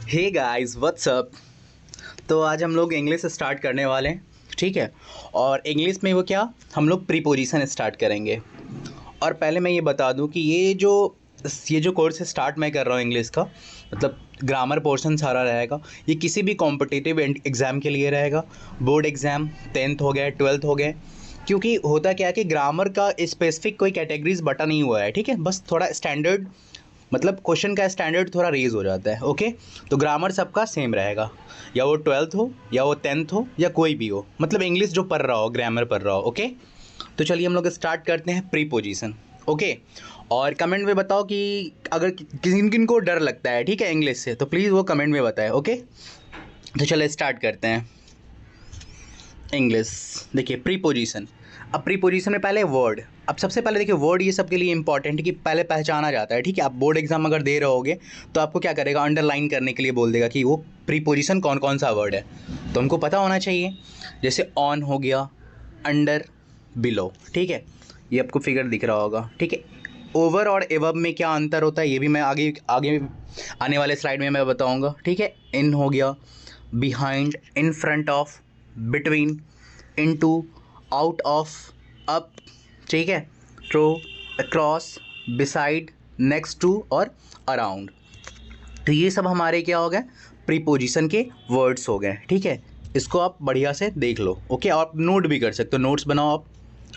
Hey guys what's up. तो आज हम लोग इंग्लिश स्टार्ट करने वाले हैं, ठीक है। और इंग्लिश में वो क्या, हम लोग प्रीपोजिशन स्टार्ट करेंगे। और पहले मैं ये बता दूं कि ये जो कोर्स स्टार्ट मैं कर रहा हूँ इंग्लिश का, मतलब ग्रामर पोर्शन सारा रहेगा। ये किसी भी कॉम्पिटिटिव एग्ज़ाम के लिए रहेगा। बोर्ड एग्ज़ाम 10th हो गया, 12th हो गए। क्योंकि होता क्या है कि ग्रामर का स्पेसिफिक कोई कैटेगरीज बटा नहीं हुआ है, ठीक है। बस थोड़ा स्टैंडर्ड, मतलब क्वेश्चन का स्टैंडर्ड थोड़ा रेज हो जाता है, ओके। तो ग्रामर सबका सेम रहेगा, या वो 12th हो या वो 10th हो या कोई भी हो, मतलब इंग्लिश जो पढ़ रहा हो, ग्रामर पढ़ रहा हो, ओके। तो चलिए हम लोग स्टार्ट करते हैं प्रीपोजिशन, ओके। और कमेंट में बताओ कि अगर किन किन को डर लगता है, ठीक है, इंग्लिश से, तो प्लीज़ वो कमेंट में बताएं, ओके। तो चलिए स्टार्ट करते हैं इंग्लिश। देखिए प्रीपोजिशन। अब प्रीपोजिशन में पहले वर्ड। अब सबसे पहले देखिए वर्ड ये सबके लिए इंपॉर्टेंट है कि पहले पहचाना जाता है, ठीक है। आप बोर्ड एग्जाम अगर दे रहे होगे तो आपको क्या करेगा, अंडरलाइन करने के लिए बोल देगा कि वो प्रीपोजिशन कौन कौन सा वर्ड है, तो हमको पता होना चाहिए। जैसे ऑन हो गया, अंडर, बिलो, ठीक है, ये आपको फिगर दिख रहा होगा, ठीक है। ओवर और एवब में क्या अंतर होता है ये भी मैं आगे आगे आने वाले स्लाइड में मैं बताऊंगा, ठीक है। इन हो गया, behind, in front of, between, into, out of, up, ठीक है, through, across, beside, next to और अराउंड। तो ये सब हमारे क्या हो गए, प्रीपोजिशन के वर्ड्स हो गए, ठीक है। इसको आप बढ़िया से देख लो, ओके। और आप नोट भी कर सकते हो, नोट्स बनाओ आप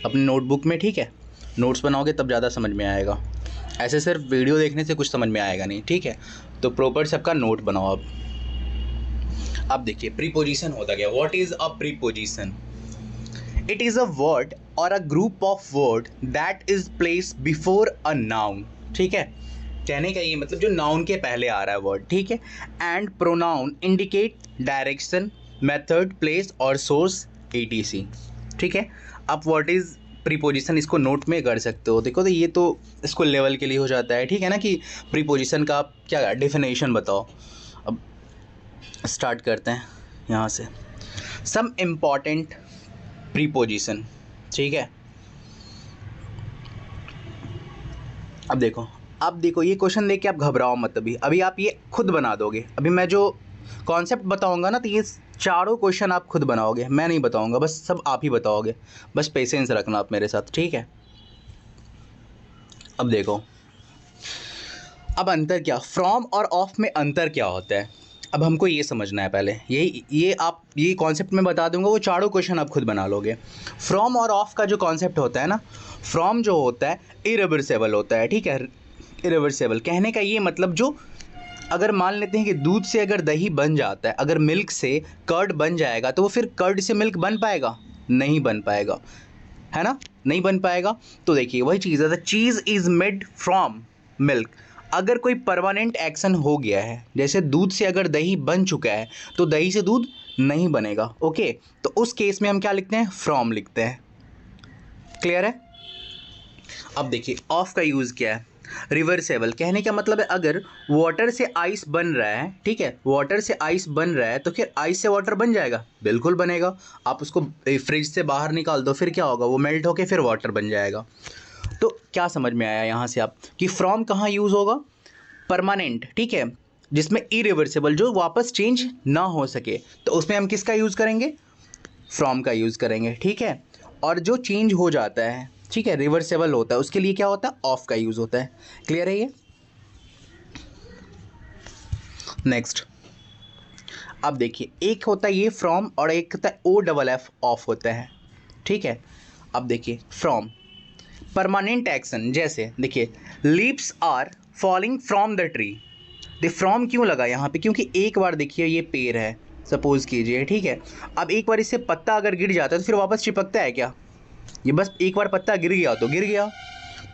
अपनी नोटबुक में, ठीक है। नोट्स बनाओगे तब ज़्यादा समझ में आएगा, ऐसे सिर्फ वीडियो देखने से कुछ समझ में आएगा नहीं, ठीक है। तो प्रॉपर सबका नोट बनाओ आप। अब देखिए प्रीपोजिशन होता क्या, what is a preposition? It is a word or a group of word that is place before a noun, ठीक है। कहने का ये मतलब जो नाउन के पहले आ रहा है वर्ड, ठीक है। And pronoun indicate direction, method, place और सोर्स, etc, ठीक है। अब व्हाट इज़ प्रीपोजिशन, इसको नोट में कर सकते हो। देखो तो ये तो इसको लेवल के लिए हो जाता है, ठीक है ना, कि प्रीपोजिशन का आप क्या डेफिनेशन बताओ। अब स्टार्ट करते हैं यहाँ से। सम इम्पॉर्टेंट प्रीपोजिशन, ठीक है। अब देखो ये क्वेश्चन देख के आप घबराओ मत, अभी आप ये खुद बना दोगे। अभी मैं जो कॉन्सेप्ट बताऊंगा ना, तो ये चारों क्वेश्चन आप खुद बनाओगे, मैं नहीं बताऊंगा, बस सब आप ही बताओगे। बस पेशेंस रखना आप मेरे साथ, ठीक है। अब देखो, अब अंतर क्या, फ्रॉम और ऑफ में अंतर क्या होता है, अब हमको ये समझना है पहले। ये कॉन्सेप्ट मैं बता दूंगा, वो चारों क्वेश्चन आप खुद बना लोगे। फ्रॉम और ऑफ का जो कॉन्सेप्ट होता है ना, फ्रॉम जो होता है इरिवर्सिबल होता है, ठीक है। इरिवर्सिबल कहने का ये मतलब, जो अगर मान लेते हैं कि दूध से अगर दही बन जाता है, अगर मिल्क से कर्ड बन जाएगा, तो वो फिर कर्ड से मिल्क बन पाएगा? नहीं बन पाएगा, है ना, नहीं बन पाएगा। तो देखिए वही चीज़ है, the cheese is made from milk. अगर कोई परमानेंट एक्शन हो गया है, जैसे दूध से अगर दही बन चुका है, तो दही से दूध नहीं बनेगा, ओके। तो उस केस में हम क्या लिखते हैं, फ्रॉम लिखते हैं। क्लियर है। अब देखिए ऑफ का यूज़ क्या है, रिवर्सेबल कहने का मतलब है, अगर वाटर से आइस बन रहा है, ठीक है, वाटर से आइस बन रहा है, तो फिर आइस से वाटर बन जाएगा? बिल्कुल बनेगा। आप उसको फ्रिज से बाहर निकाल दो, फिर क्या होगा, वो मेल्ट होके फिर वाटर बन जाएगा। तो क्या समझ में आया यहाँ से आप कि फ्रॉम कहाँ यूज़ होगा, परमानेंट, ठीक है, जिसमें इरिवर्सिबल, जो वापस चेंज ना हो सके, तो उसमें हम किसका यूज़ करेंगे, फ्रॉम का यूज़ करेंगे, ठीक है। और जो चेंज हो जाता है, ठीक है, रिवर्सेबल होता है, उसके लिए क्या होता है, ऑफ का यूज़ होता है। क्लियर है ये। नेक्स्ट, अब देखिए एक होता है ये फ्रॉम, और एक होता है OFF, ऑफ होता है, ठीक है। अब देखिए फ्रॉम परमानेंट एक्शन, जैसे देखिए leaves are falling from the tree. The from क्यों लगा यहाँ पे, क्योंकि एक बार देखिए ये पेड़ है, सपोज कीजिए, ठीक है। अब एक बार इससे पत्ता अगर गिर जाता है तो फिर वापस चिपकता है क्या? ये बस एक बार पत्ता गिर गया तो गिर गया,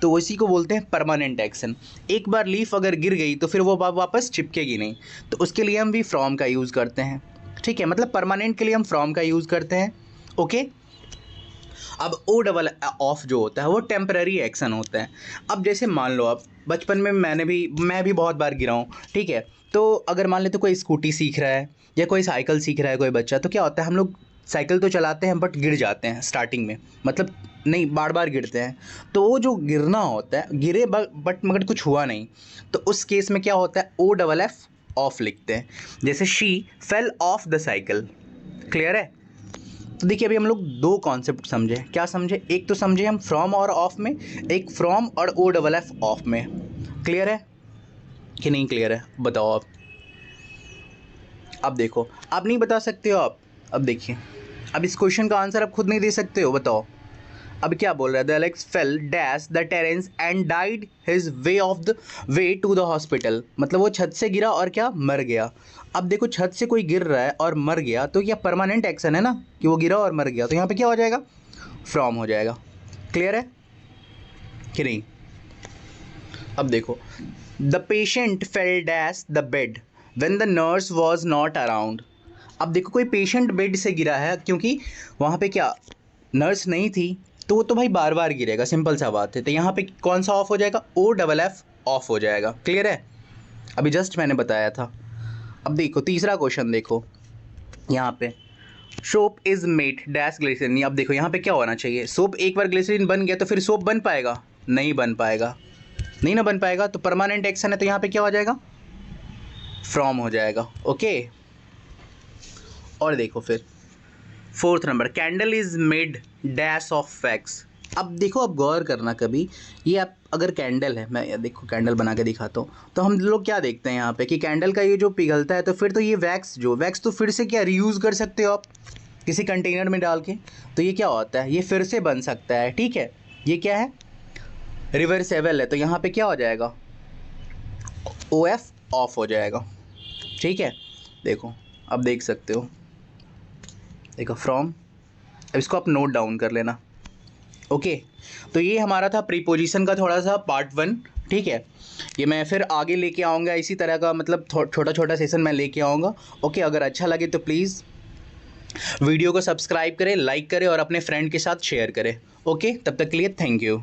तो इसी को बोलते हैं परमानेंट एक्शन। एक बार लीफ अगर गिर गई तो फिर वो वापस चिपकेगी नहीं, तो उसके लिए हम भी फ्रॉम का यूज़ करते हैं, ठीक है। मतलब परमानेंट के लिए हम फ्रॉम का यूज़ करते हैं, ओके। अब OFF जो होता है वो टेम्पररी एक्शन होता है। अब जैसे मान लो आप बचपन में मैं भी बहुत बार गिरा हूँ, ठीक है। तो अगर मान लेते कोई स्कूटी सीख रहा है या कोई साइकिल सीख रहा है कोई बच्चा, तो क्या होता है, हम लोग साइकिल तो चलाते हैं बट गिर जाते हैं स्टार्टिंग में, मतलब नहीं, बार बार गिरते हैं। तो वो जो गिरना होता है, गिरे बट मगर कुछ हुआ नहीं, तो उस केस में क्या होता है, OFF ऑफ लिखते हैं। जैसे she fell off the cycle, clear है। तो देखिए अभी हम लोग दो कॉन्सेप्ट समझे। क्या समझे? एक तो समझे हम फ्रॉम और ऑफ में, एक फ्रॉम और ओ डबल एफ ऑफ में। क्लियर है कि नहीं क्लियर है? बताओ आप। अब देखो, आप नहीं बता सकते हो आप। अब देखिए, अब इस क्वेश्चन का आंसर आप खुद नहीं दे सकते हो, बताओ। अब क्या बोल रहा है? The Alex fell dash the terrace and died his way to the hospital. मतलब वो छत से गिरा और क्या? मर गया। अब देखो, छत से कोई गिर रहा है और मर गया, तो क्या परमानेंट एक्शन है ना कि वो गिरा और मर गया, तो यहाँ पे क्या हो जाएगा? फ्रॉम हो जाएगा। क्लियर है कि नहीं? अब देखो, the patient fail dash the bed when the nurse was not around. अब देखो, कोई पेशेंट बेड से गिरा है, क्योंकि वहाँ पे क्या नर्स नहीं थी, तो वो तो भाई बार बार गिरेगा, सिंपल सा बात है। तो यहाँ पे कौन सा ऑफ हो जाएगा? ओ डबल एफ ऑफ हो जाएगा। क्लियर है? अभी जस्ट मैंने बताया था। अब देखो तीसरा क्वेश्चन, देखो यहाँ पे soap is made dash glycerine. अब देखो यहाँ पे क्या होना चाहिए? सोप एक बार ग्लिसरीन बन गया तो फिर सोप बन पाएगा? नहीं बन पाएगा, नहीं ना बन पाएगा। तो परमानेंट एक्शन है, तो यहाँ पे क्या हो जाएगा? फ्रॉम हो जाएगा। ओके। और देखो फिर fourth number, candle is made dash of wax. अब देखो, अब गौर करना कभी, ये आप अगर कैंडल है, मैं देखो कैंडल बना के दिखाता हूँ, तो हम लोग क्या देखते हैं यहाँ पे कि कैंडल का ये जो पिघलता है, तो फिर तो ये वैक्स तो फिर से क्या रीयूज़ कर सकते हो आप किसी कंटेनर में डाल के। तो ये क्या होता है? ये फिर से बन सकता है, ठीक है। ये क्या है? रिवर्सेबल है, तो यहाँ पे क्या हो जाएगा? ओ एफ ऑफ हो जाएगा, ठीक है। देखो, अब देख सकते हो, देखो फ्रॉम। अब इसको आप नोट डाउन कर लेना। ओके, तो ये हमारा था प्रीपोजिशन का थोड़ा सा पार्ट 1, ठीक है। ये मैं फिर आगे लेके आऊँगा, इसी तरह का मतलब छोटा छोटा सेशन मैं लेके आऊँगा। ओके, अगर अच्छा लगे तो प्लीज़ वीडियो को सब्सक्राइब करें, लाइक करें और अपने फ्रेंड के साथ शेयर करें। ओके, तब तक के लिए थैंक यू।